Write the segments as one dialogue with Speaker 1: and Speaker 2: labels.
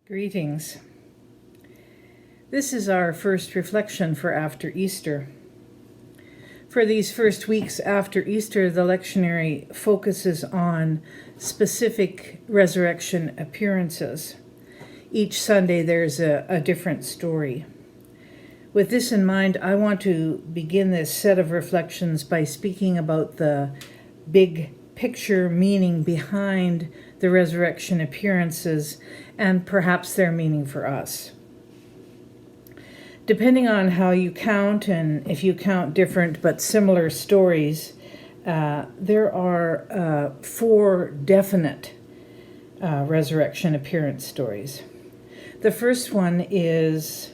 Speaker 1: Greetings. This is our first reflection for after Easter. For these first weeks after Easter, the lectionary focuses on specific resurrection appearances. Each Sunday there's a different story. With this in mind, I want to begin this set of reflections by speaking about the big picture meaning behind the resurrection appearances and perhaps their meaning for us. Depending on how you count, and if you count different but similar stories, there are 4 definite resurrection appearance stories. The first one is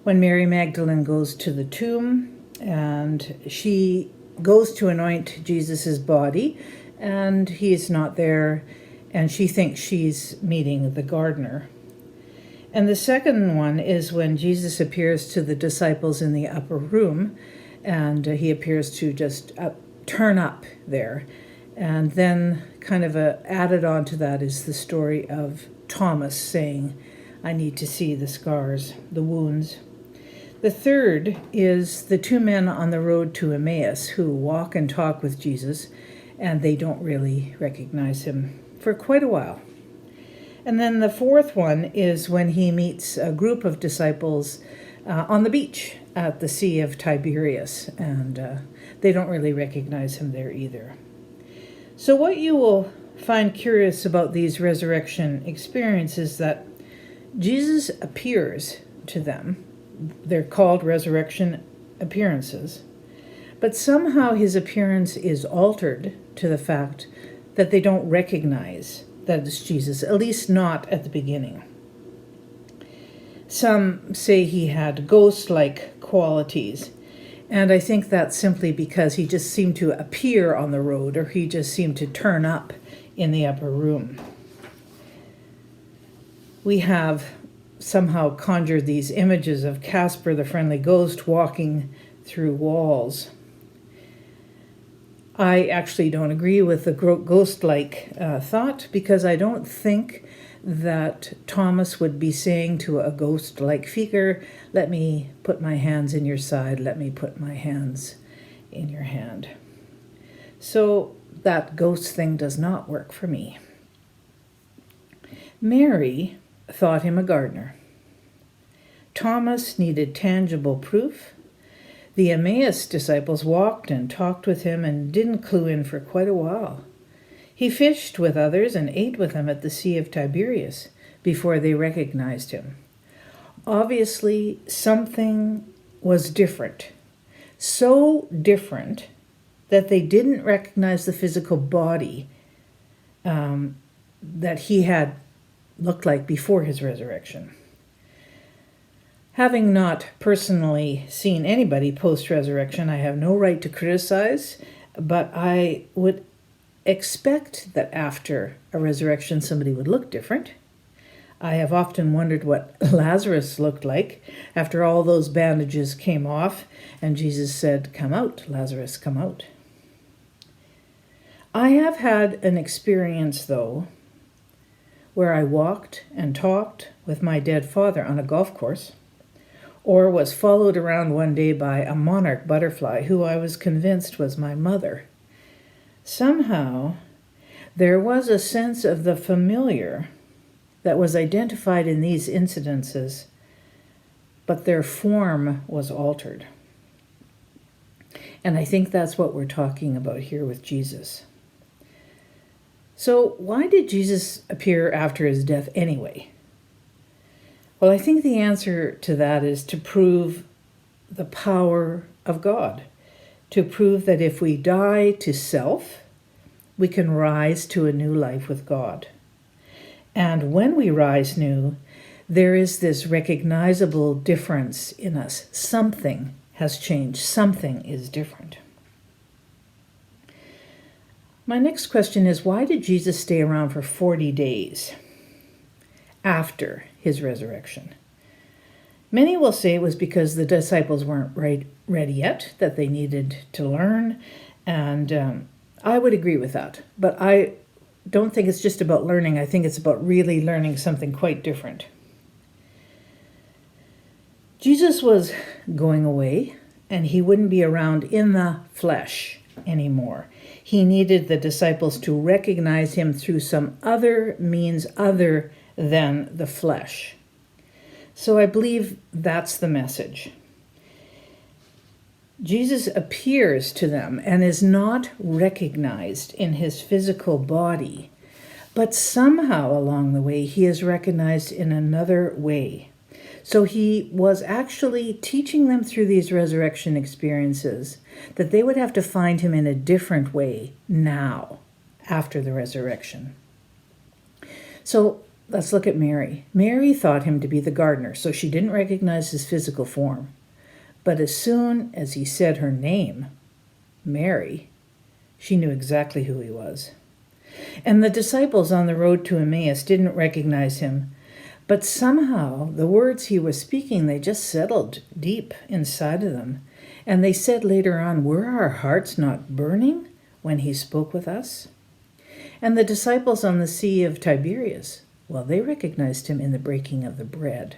Speaker 1: when Mary Magdalene goes to the tomb, and she goes to anoint Jesus' body, and he's not there, and she thinks she's meeting the gardener. And the second one is when Jesus appears to the disciples in the upper room, and he appears to just turn up there. And then kind of added on to that is the story of Thomas saying, "I need to see the scars, the wounds." The third is the 2 men on the road to Emmaus who walk and talk with Jesus, and they don't really recognize him for quite a while. And then the fourth one is when he meets a group of disciples on the beach at the Sea of Tiberias, and they don't really recognize him there either. So what you will find curious about these resurrection experiences is that Jesus appears to them. They're called resurrection appearances. But somehow his appearance is altered to the fact that they don't recognize that it's Jesus, at least not at the beginning. Some say he had ghost-like qualities, and I think that's simply because he just seemed to appear on the road, or he just seemed to turn up in the upper room. We have somehow conjured these images of Casper the Friendly Ghost walking through walls. I actually don't agree with the ghost-like thought, because I don't think that Thomas would be saying to a ghost-like figure, "Let me put my hands in your side, let me put my hands in your hand." So that ghost thing does not work for me. Mary thought him a gardener. Thomas needed tangible proof. The Emmaus disciples walked and talked with him and didn't clue in for quite a while. He fished with others and ate with them at the Sea of Tiberias before they recognized him. Obviously, something was different. So different that they didn't recognize the physical body that he had looked like before his resurrection. Having not personally seen anybody post-resurrection, I have no right to criticize, but I would expect that after a resurrection somebody would look different. I have often wondered what Lazarus looked like after all those bandages came off and Jesus said, "Come out, Lazarus, come out." I have had an experience, though, where I walked and talked with my dead father on a golf course, or was followed around one day by a monarch butterfly who I was convinced was my mother. Somehow, there was a sense of the familiar that was identified in these incidences, but their form was altered. And I think that's what we're talking about here with Jesus. So why did Jesus appear after his death anyway? Well, I think the answer to that is to prove the power of God, to prove that if we die to self, we can rise to a new life with God. And when we rise new, there is this recognizable difference in us. Something has changed. Something is different. My next question is, why did Jesus stay around for 40 days after his resurrection? Many will say it was because the disciples weren't ready yet, that they needed to learn, and I would agree with that. But I don't think it's just about learning. I think it's about really learning something quite different. Jesus was going away, and he wouldn't be around in the flesh anymore. He needed the disciples to recognize him through some other means other than the flesh. So I believe that's the message. Jesus appears to them and is not recognized in his physical body, but somehow along the way he is recognized in another way. So he was actually teaching them through these resurrection experiences that they would have to find him in a different way now, after the resurrection. So let's look at Mary. Mary thought him to be the gardener, so she didn't recognize his physical form. But as soon as he said her name, Mary, she knew exactly who he was. And the disciples on the road to Emmaus didn't recognize him, but somehow the words he was speaking, they just settled deep inside of them. And they said later on, were our hearts not burning when he spoke with us? And the disciples on the Sea of Tiberias, well, they recognized him in the breaking of the bread.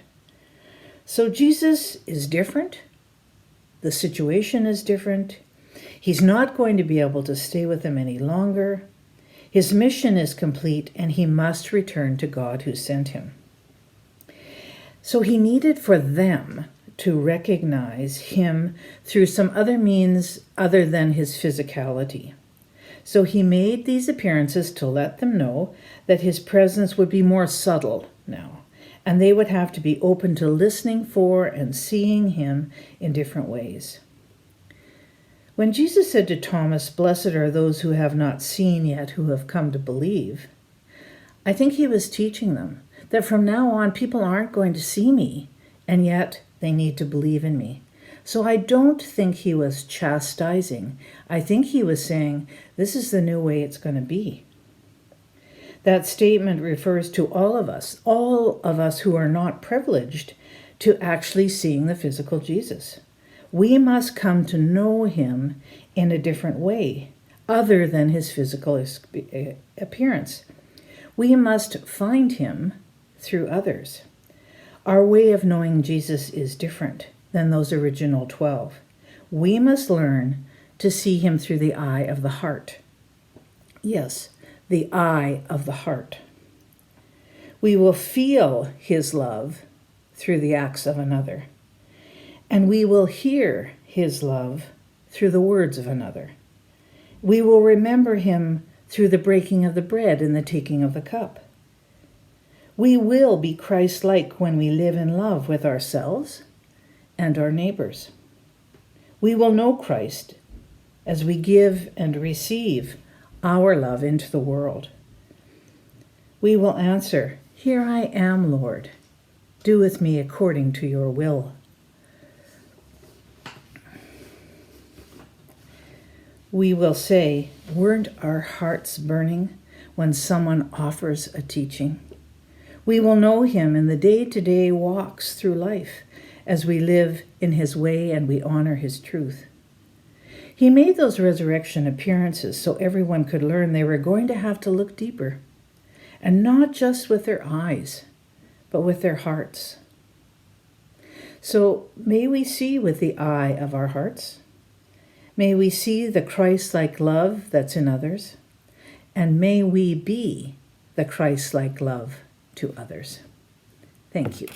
Speaker 1: So Jesus is different. The situation is different. He's not going to be able to stay with them any longer. His mission is complete, and he must return to God who sent him. So he needed for them to recognize him through some other means other than his physicality. So he made these appearances to let them know that his presence would be more subtle now, and they would have to be open to listening for and seeing him in different ways. When Jesus said to Thomas, "Blessed are those who have not seen yet, who have come to believe," I think he was teaching them that from now on, people aren't going to see me, and yet they need to believe in me. So I don't think he was chastising. I think he was saying, this is the new way it's going to be. That statement refers to all of us who are not privileged to actually seeing the physical Jesus. We must come to know him in a different way, other than his physical appearance. We must find him through others. Our way of knowing Jesus is different than those original 12. We must learn to see him through the eye of the heart. Yes, the eye of the heart. We will feel his love through the acts of another, and we will hear his love through the words of another. We will remember him through the breaking of the bread and the taking of the cup. We will be Christ-like when we live in love with ourselves and our neighbors. We will know Christ as we give and receive our love into the world. We will answer, "Here I am, Lord. Do with me according to your will." We will say, "Weren't our hearts burning when someone offers a teaching?" We will know him in the day-to-day walks through life as we live in his way and we honor his truth. He made those resurrection appearances so everyone could learn they were going to have to look deeper, and not just with their eyes, but with their hearts. So may we see with the eye of our hearts. May we see the Christ-like love that's in others, and may we be the Christ-like love to others. Thank you.